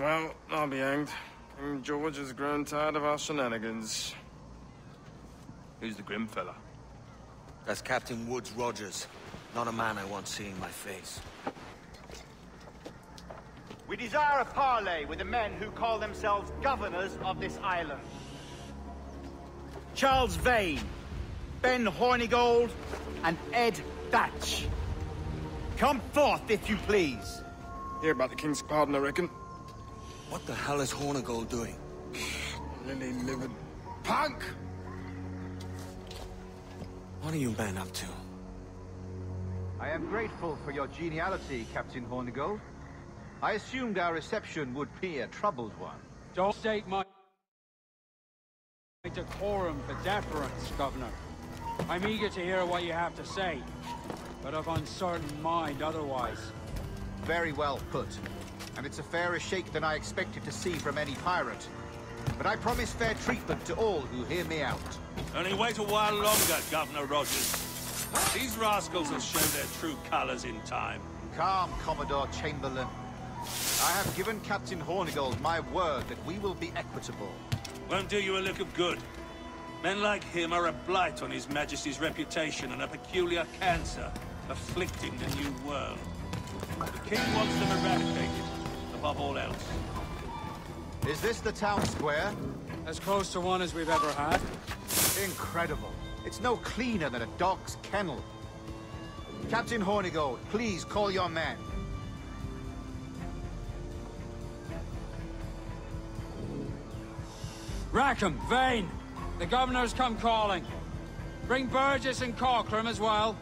Well, I'll be hanged. King George has grown tired of our shenanigans. Who's the grim fella? That's Captain Woods Rogers. Not a man I want seeing my face. We desire a parley with the men who call themselves governors of this island. Charles Vane, Ben Hornigold, and Ed Thatch. Come forth, if you please. Hear about the King's pardon, I reckon. What the hell is Hornigold doing? Lily-livered punk! What are you men up to? I am grateful for your geniality, Captain Hornigold. I assumed our reception would be a troubled one. Don't state my decorum for deference, Governor. I'm eager to hear what you have to say, but of uncertain mind otherwise. Very well put. And it's a fairer shake than I expected to see from any pirate. But I promise fair treatment to all who hear me out. Only wait a while longer, Governor Rogers. These rascals will show their true colors in time. Calm, Commodore Chamberlain. I have given Captain Hornigold my word that we will be equitable. Won't do you a look of good. Men like him are a blight on His Majesty's reputation and a peculiar cancer afflicting the new world. The King wants them eradicated, above all else. Is this the town square? As close to one as we've ever had. Incredible. It's no cleaner than a dog's kennel. Captain Hornigold, please call your men. Rackham, Vane! The Governor's come calling. Bring Burgess and Cockram as well.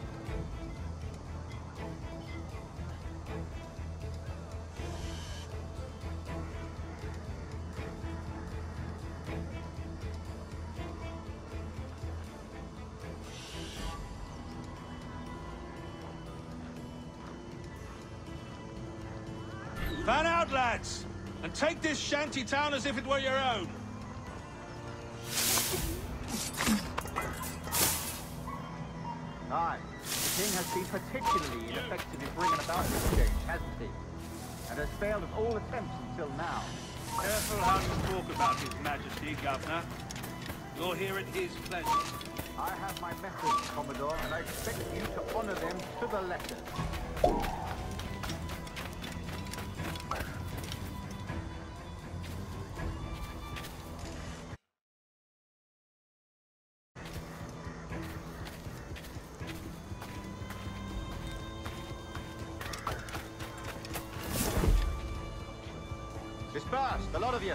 Fan out, lads! And take this shanty town as if it were your own. Aye. The King has been particularly ineffective in bringing about this change, hasn't he? And has failed at all attempts until now. Careful how you talk about His Majesty, Governor. You're here at his pleasure. I have my methods, Commodore, and I expect you to honor them to the letter. Disperse, the lot of you.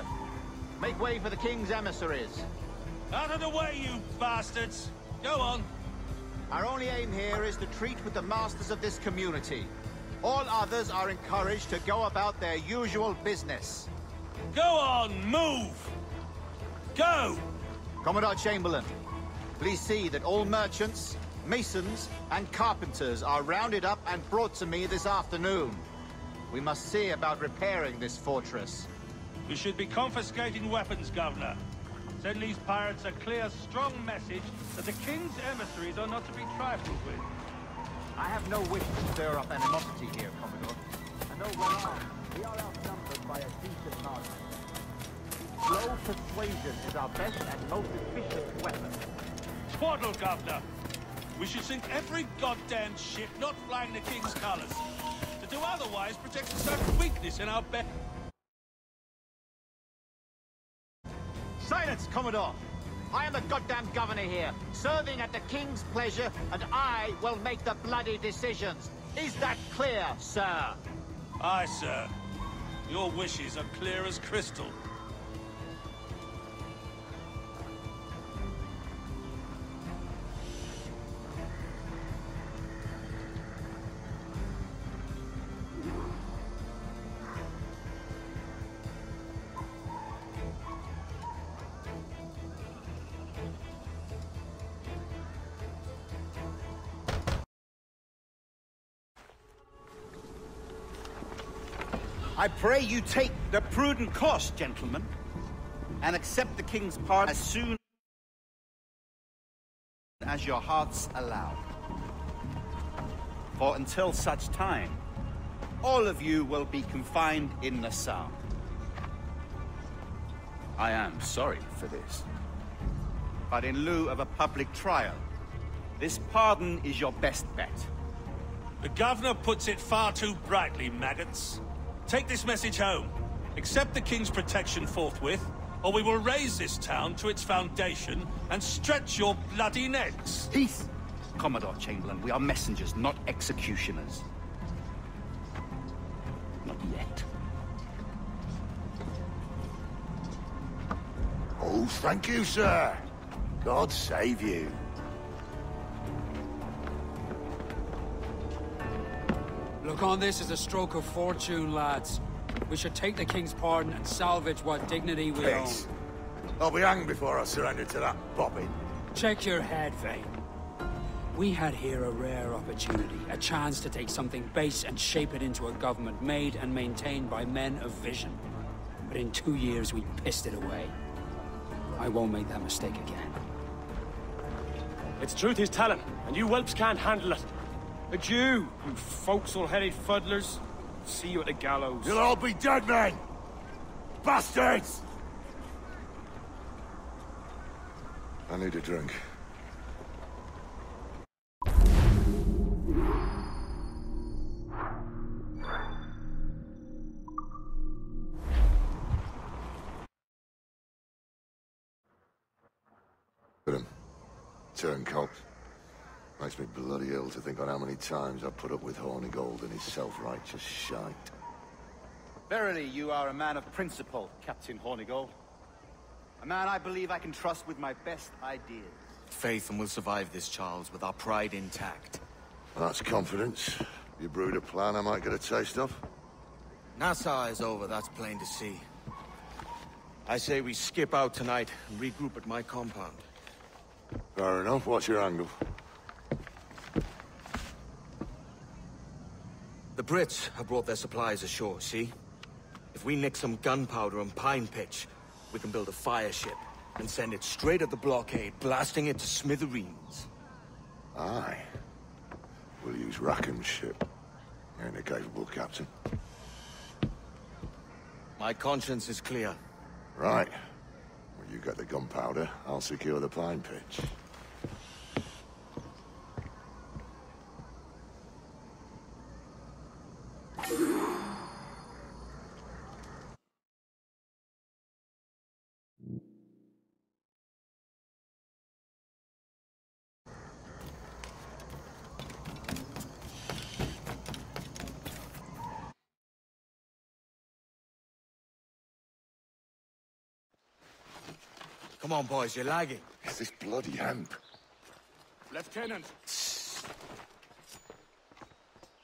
Make way for the King's emissaries. Out of the way, you bastards! Go on. Our only aim here is to treat with the masters of this community. All others are encouraged to go about their usual business. Go on, move! Go! Commodore Chamberlain, please see that all merchants, masons, and carpenters are rounded up and brought to me this afternoon. We must see about repairing this fortress. We should be confiscating weapons, Governor. Send these pirates a clear, strong message that the King's emissaries are not to be trifled with. I have no wish to stir up animosity here, Commodore. I know we are outnumbered by a decent margin. Slow persuasion is our best and most efficient weapon. Twaddle, Governor! We should sink every goddamn ship not flying the King's colours. To do otherwise protects a certain weakness in our bed. Silence, Commodore! I am the goddamn governor here, serving at the King's pleasure, and I will make the bloody decisions. Is that clear, sir? Aye, sir. Your wishes are clear as crystal. I pray you take the prudent course, gentlemen, and accept the King's pardon as soon as your hearts allow. For until such time, all of you will be confined in Nassau. I am sorry for this. But in lieu of a public trial, this pardon is your best bet. The governor puts it far too brightly, maggots. Take this message home. Accept the king's protection forthwith, or we will raise this town to its foundation and stretch your bloody necks. Peace! Commodore Chamberlain, we are messengers, not executioners. Not yet. Oh, thank you, sir. God save you. Look on this as a stroke of fortune, lads. We should take the king's pardon and salvage what dignity we own. Peace. I'll be hanged before I surrender to that bobbin. Check your head, Vane. We had here a rare opportunity, a chance to take something base and shape it into a government made and maintained by men of vision. But in 2 years, we pissed it away. I won't make that mistake again. It's truth he's telling, and you whelps can't handle it. Adieu, you forecastle-headed fuddlers. See you at the gallows. You'll all be dead men! Bastards! I need a drink. Turncoat. Makes me bloody ill to think on how many times I've put up with Hornigold and his self-righteous shite. Verily, you are a man of principle, Captain Hornigold. A man I believe I can trust with my best ideas. Faith, and we'll survive this, Charles, with our pride intact. That's confidence. You brewed a plan I might get a taste of? Nassau is over, that's plain to see. I say we skip out tonight and regroup at my compound. Fair enough. What's your angle? The Brits have brought their supplies ashore, see? If we nick some gunpowder and pine pitch, we can build a fire ship and send it straight at the blockade, blasting it to smithereens. Aye. We'll use Rackham's ship. Ain't a capable captain. My conscience is clear. Right. Well, you get the gunpowder, I'll secure the pine pitch. Come on, boys, you're lagging. It's this bloody hemp. Lieutenant!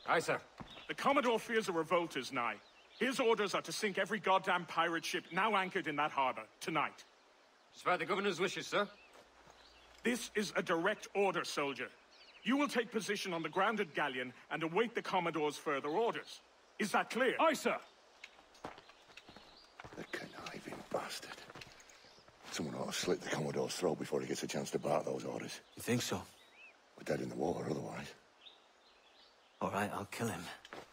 Aye, sir. The Commodore fears a revolt is nigh. His orders are to sink every goddamn pirate ship now anchored in that harbor, tonight. It's by the governor's wishes, sir. This is a direct order, soldier. You will take position on the grounded galleon and await the Commodore's further orders. Is that clear? Aye, sir. The conniving bastard. Someone ought to slit the Commodore's throat before he gets a chance to bark those orders. You think so? We're dead in the water otherwise. All right, I'll kill him.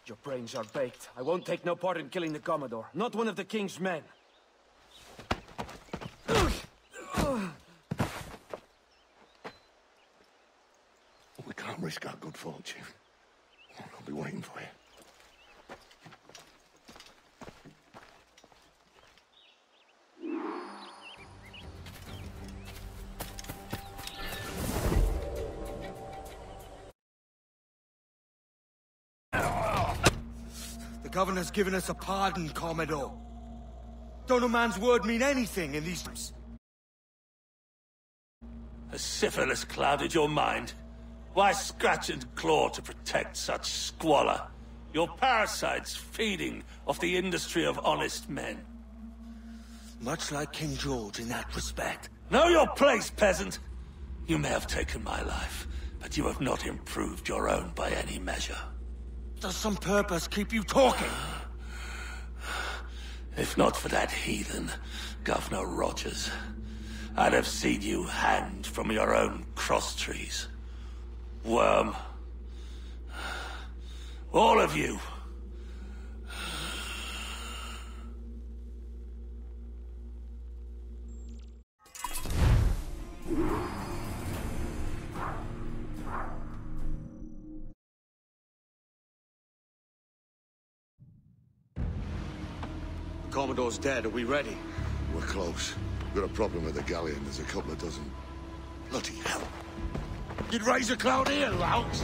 Your brains are baked. I won't take no part in killing the Commodore. Not one of the King's men. We can't risk our good fortune. I'll be waiting for you. The governor's given us a pardon, Commodore. Don't a man's word mean anything in these times? Has syphilis clouded your mind? Why scratch and claw to protect such squalor? Your parasites feeding off the industry of honest men. Much like King George in that respect. Know your place, peasant! You may have taken my life, but you have not improved your own by any measure. Does some purpose keep you talking? If not for that heathen, Governor Rogers, I'd have seen you hanged from your own cross-trees. Worm. All of you. Commodore's dead. Are we ready? We're close. We've got a problem with the galleon. There's a couple of dozen. Bloody hell. You'd raise a cloud here, louts!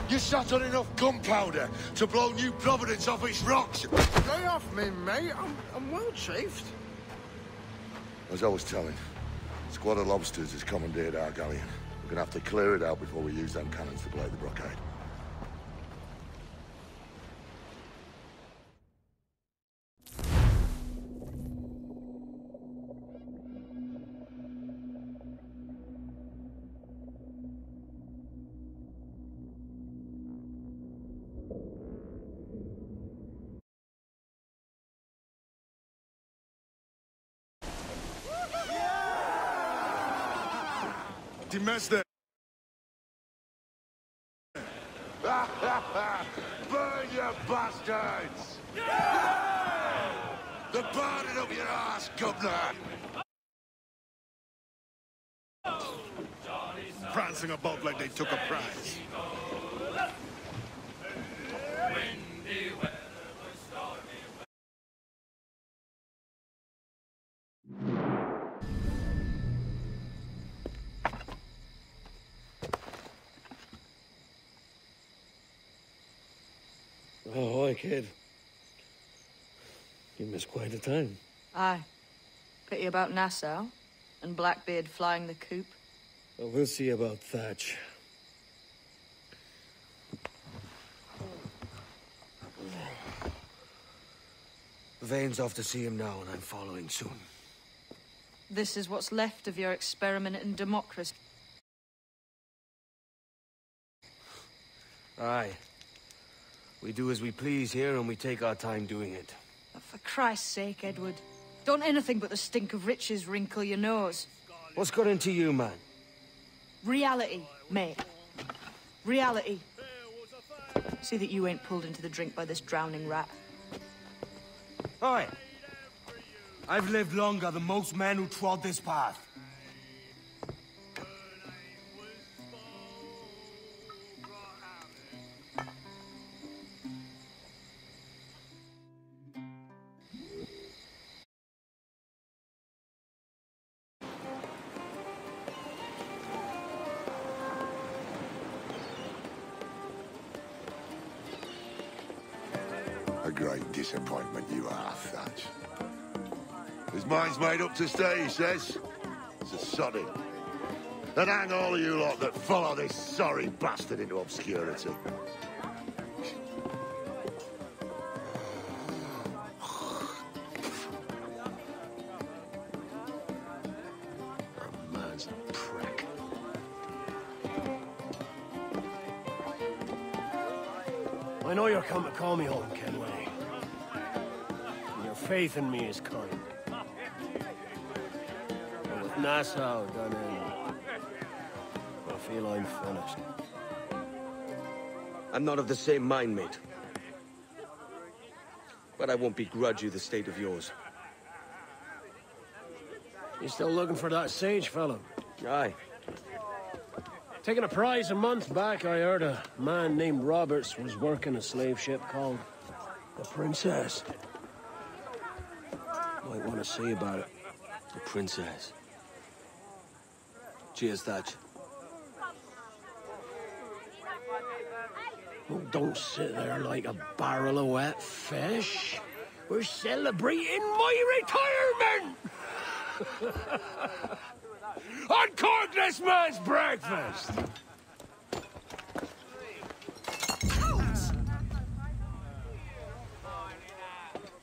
You sat on enough gunpowder to blow New Providence off its rocks! Lay off me, mate. I'm well chafed. As I was telling, a squad of lobsters has commandeered our galleon. We're gonna have to clear it out before we use them cannons to blow the blockade. Master. Burn, you bastards! They're burning up your ass, governor! Prancing about like they took a prize. Oh, hi, kid. You missed quite a time. Aye. Pity about Nassau and Blackbeard flying the coop. Well, we'll see about Thatch. Vane's off to see him now, and I'm following soon. This is what's left of your experiment in democracy. Aye. We do as we please here, and we take our time doing it. But for Christ's sake, Edward. Don't anything but the stink of riches wrinkle your nose. What's got into you, man? Reality, mate. Reality. See that you ain't pulled into the drink by this drowning rat. Oi! I've lived longer than most men who trod this path. A great disappointment you are, Thatch. His mind's made up to stay, he says. It's a soddy. And hang all of you lot that follow this sorry bastard into obscurity. That man's a prick. I know you're come to call me home, Kenway. And your faith in me is kind. But with Nassau done in, I feel I'm finished. I'm not of the same mind, mate. But I won't begrudge you the state of yours. You still looking for that sage fellow? Aye. Taking a prize a month back, I heard a man named Roberts was working a slave ship called the Princess. Might want to see about it. The Princess. Cheers, Thatch. Oh, don't sit there like a barrel of wet fish. We're celebrating my retirement! Uncork this man's breakfast!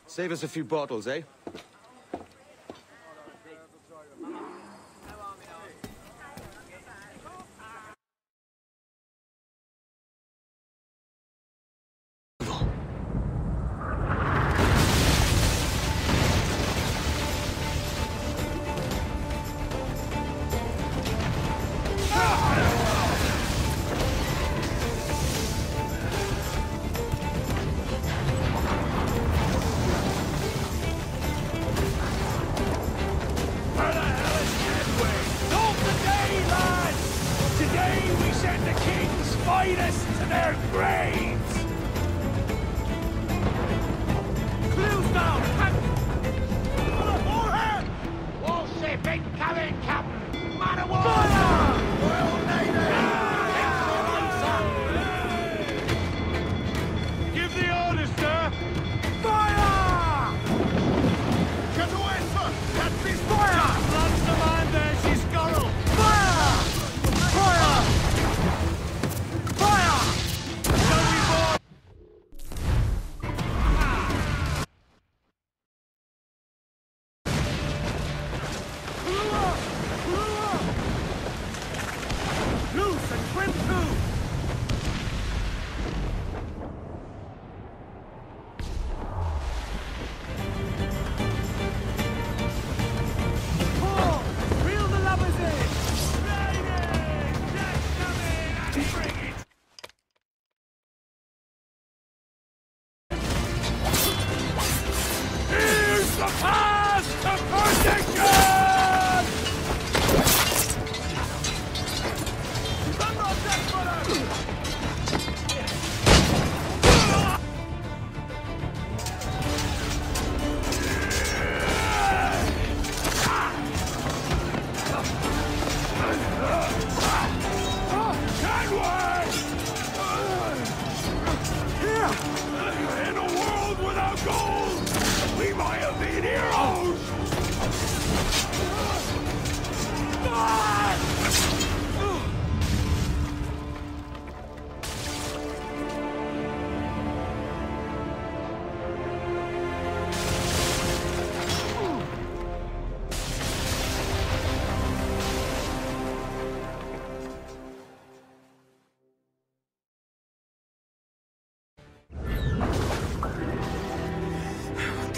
Save us a few bottles, eh? Clues down!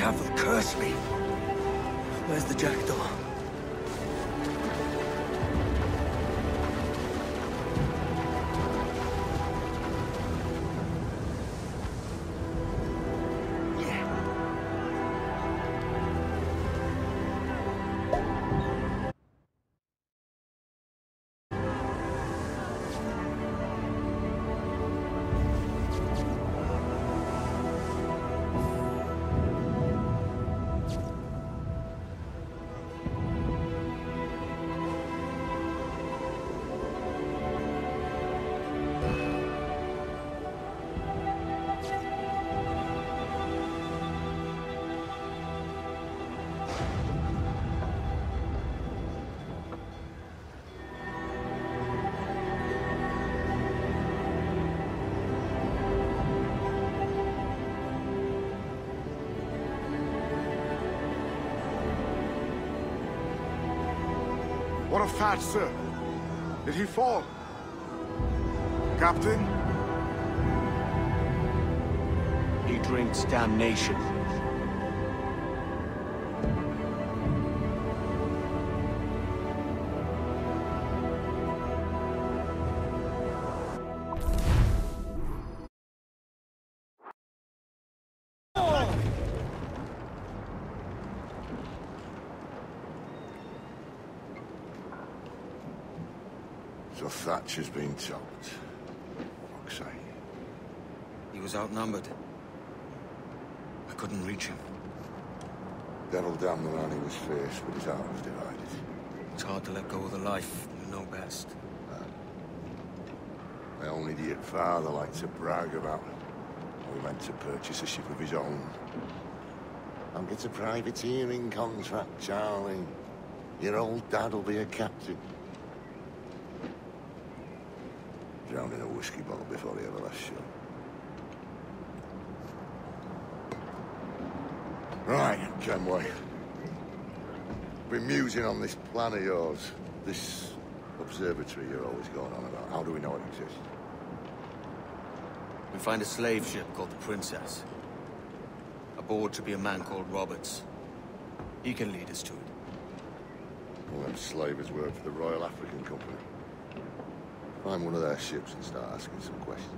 Cavill curse me. Where's the jackdaw? What of Thats, sir? Did he fall? Captain? He drinks damnation. So Thatch has been topped. Fuck's sake. He was outnumbered. I couldn't reach him. Devil damn the man he was faced, but his heart was divided. It's hard to let go of the life you know best. My own idiot father liked to brag about how he meant to purchase a ship of his own. I'll get a privateering contract, Charlie. Your old dad'll be a captain. Drowned in a whiskey bottle before he ever left shore. Right, Kenway. Been musing on this plan of yours. This observatory you're always going on about. How do we know it exists? We find a slave ship called the Princess. Aboard should be a man called Roberts. He can lead us to it. Well, them slavers work for the Royal African Company. Find one of their ships and start asking some questions.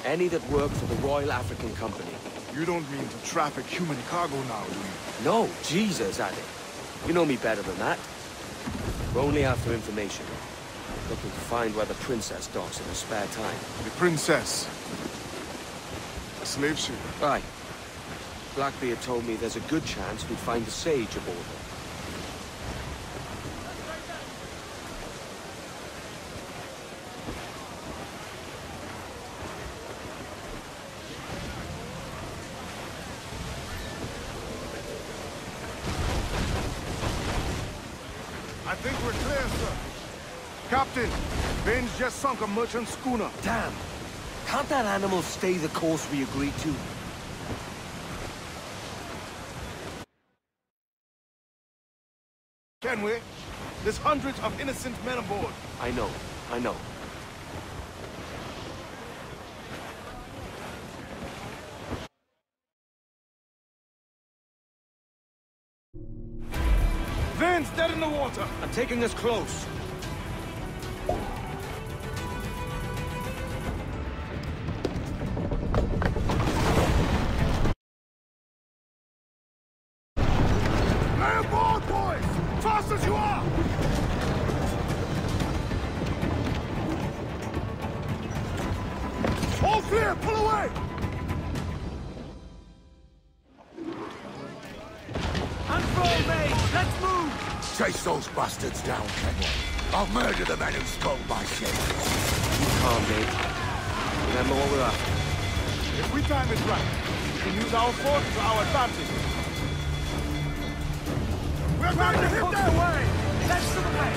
Any that work for the Royal African Company. You don't mean to traffic human cargo now, do you? No, Jesus, Addy. You know me better than that. We're only after information. Looking to find where the Princess docks in her spare time. The Princess. A slave ship. Aye. Blackbeard told me there's a good chance we'd find a sage aboard her. I think we're clear, sir. Captain, Bane's just sunk a merchant schooner. Damn! Can't that animal stay the course we agreed to? Kenway, there's hundreds of innocent men aboard. I know. Vane's dead in the water. I'm taking us close. Lay aboard, boys! Fast as you are! All clear, pull away! Unfurl, mate! Let's move! Chase those bastards down, Kenway. I'll murder the men who stole my ship. Keep calm, Dave. Remember what we're after. If we time it right, we can use our fort to our advantage. We're going to hit their way! Let's to the play!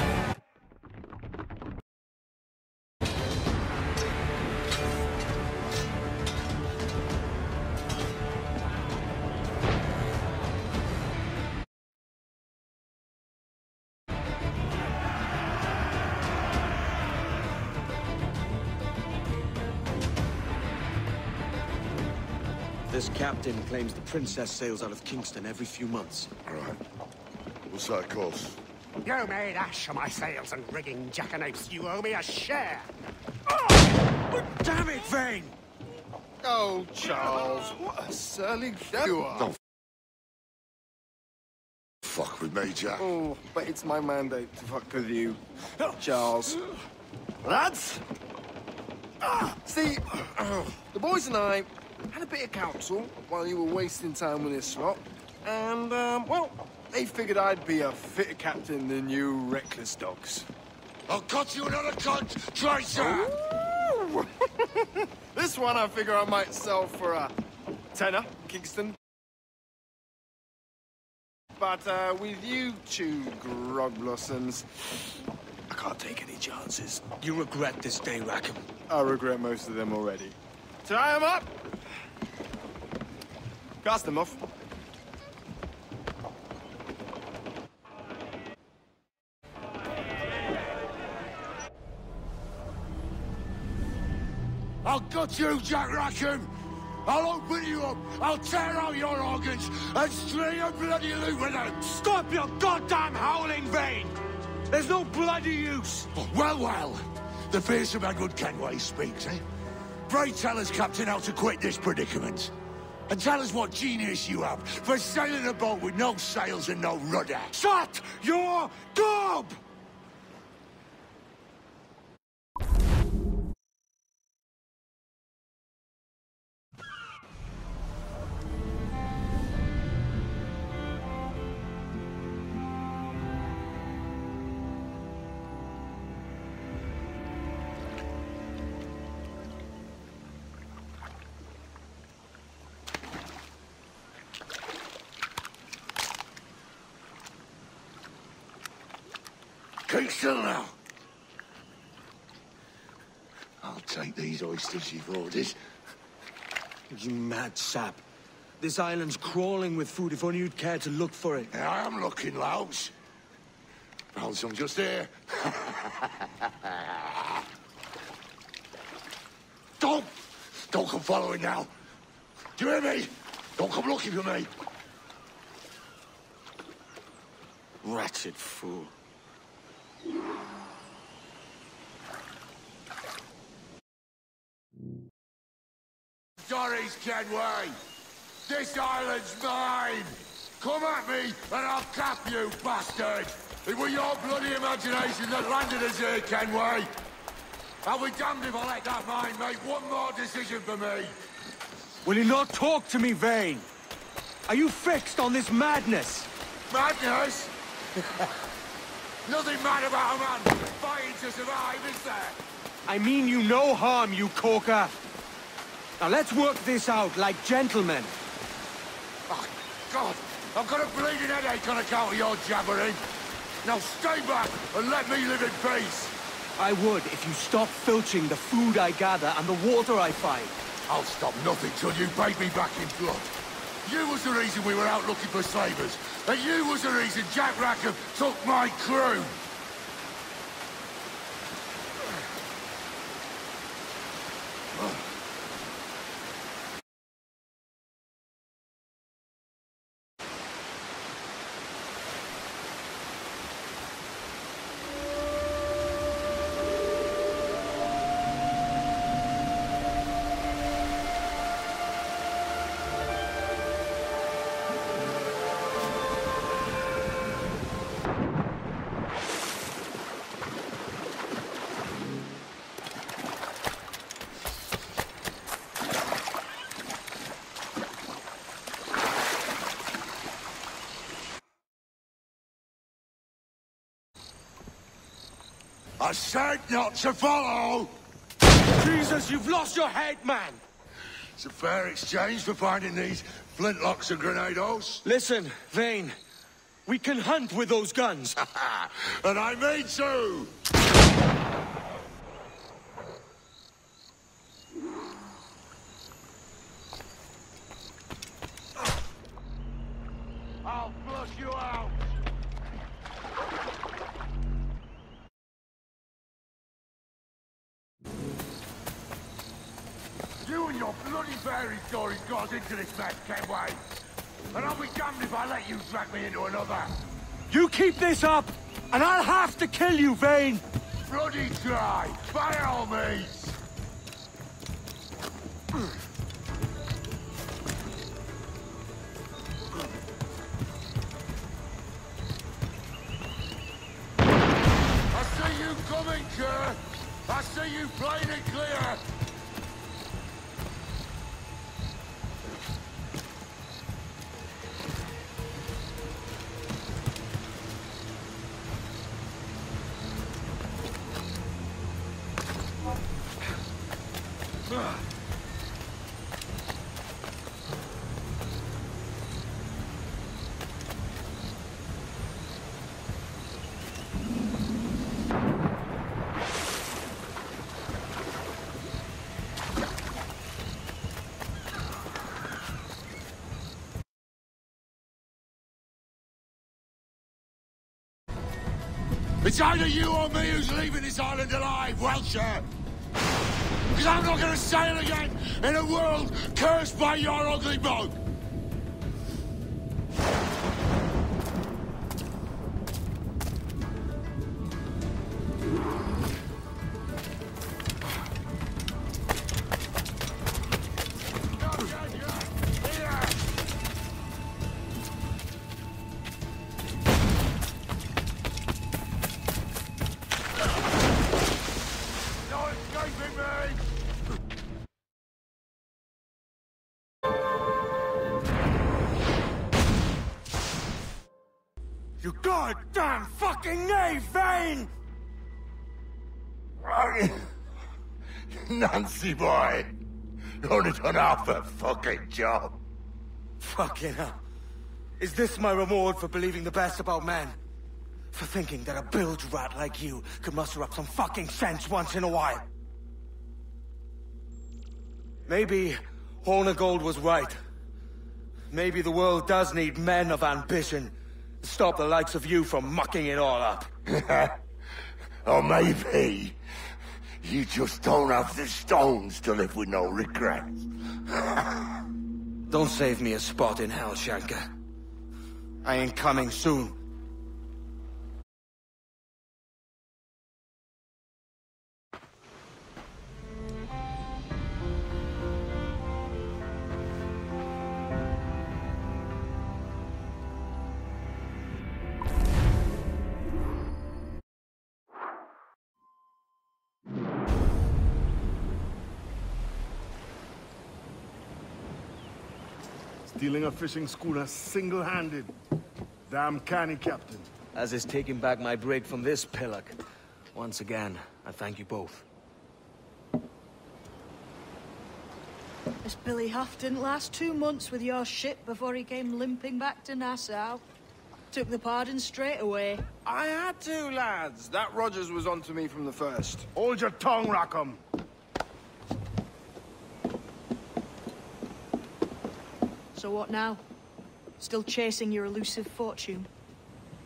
This captain claims the princess sails out of Kingston every few months. All right. What's that cost? You made ash of my sails and rigging, jackanapes. You owe me a share. Oh! Damn it, Vane! Oh, Charles, what a surly you are. Don't fuck with me, Jack. Oh, but it's my mandate to fuck with you, Charles. Lads! See, the boys and I had a bit of counsel while you were wasting time with this lot. And, well, they figured I'd be a fitter captain than you reckless dogs. I'll cut you another cunt, traitor! This one I figure I might sell for a tenner, Kingston. But with you two grog blossoms, I can't take any chances. You regret this day, Rackham. I regret most of them already. Tie them up! Cast them off. I'll gut you, Jack Rackham! I'll open you up, I'll tear out your organs, and string a bloody loop with them! Stop your goddamn howling, Vane! There's no bloody use! Well, well, the fearsome Edward Kenway speaks, eh? Pray tell us, Captain, how to quit this predicament. And tell us what genius you have for sailing a boat with no sails and no rudder. Shut your gob! Keep still now. I'll take these oysters you've ordered. You mad sap. This island's crawling with food if only you'd care to look for it. Yeah, I am looking, Louts. Found some just here. Don't come following now. Do you hear me? Don't come looking for me. Wretched fool. Doris Kenway! This island's mine! Come at me and I'll cap you, bastard! It was your bloody imagination that landed us here, Kenway! I'll be damned if I let that mind make one more decision for me! Will you not talk to me, Vane? Are you fixed on this madness? Madness? Nothing mad about a man fighting to survive, is there? I mean you no harm, you corker. Now let's work this out like gentlemen. Oh, God! I've got a bleeding headache on account of your jabbering. Now stay back and let me live in peace. I would if you stopped filching the food I gather and the water I find. I'll stop nothing till you pay me back in blood. You was the reason we were out looking for slavers. And you was the reason Jack Rackham took my crew. I said not to follow! Jesus, you've lost your head, man! It's a fair exchange for finding these flintlocks and grenados. Listen, Vane. We can hunt with those guns. And I mean to! I'll flush you out! You and of your bloody fairy stories got into this mess, Kenway. And I'll be damned if I let you drag me into another. You keep this up, and I'll have to kill you, Vane! Bloody try, by all means. I see you coming, Kerr. I see you plain and clear. It's either you or me who's leaving this island alive, Welcher! Because I'm not gonna sail again in a world cursed by your ugly mug! You goddamn fucking knave, Vane! Nancy boy! Only done half a fucking job. Fucking hell. Is this my reward for believing the best about men? For thinking that a bilge rat like you could muster up some fucking sense once in a while? Maybe Hornigold was right. Maybe the world does need men of ambition to stop the likes of you from mucking it all up. Or maybe you just don't have the stones to live with no regrets. Don't save me a spot in hell, Shanka. I ain't coming soon. Stealing a fishing schooner single-handed. Damn canny, Captain. As is taking back my brig from this pillock. Once again, I thank you both. This Billy Huff didn't last 2 months with your ship before he came limping back to Nassau. Took the pardon straight away. I had to, lads. That Rogers was onto me from the first. Hold your tongue, Rackham. So what now? Still chasing your elusive fortune?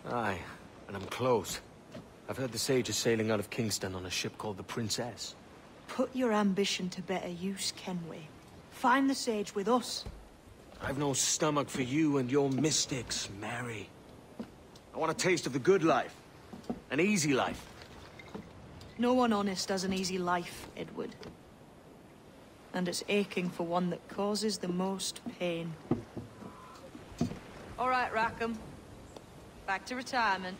Aye, and I'm close. I've heard the Sage is sailing out of Kingston on a ship called the Princess. Put your ambition to better use, Kenway. Find the Sage with us. I've no stomach for you and your mystics, Mary. I want a taste of the good life. An easy life. No one honest has an easy life, Edward. And it's aching for one that causes the most pain. All right, Rackham. Back to retirement.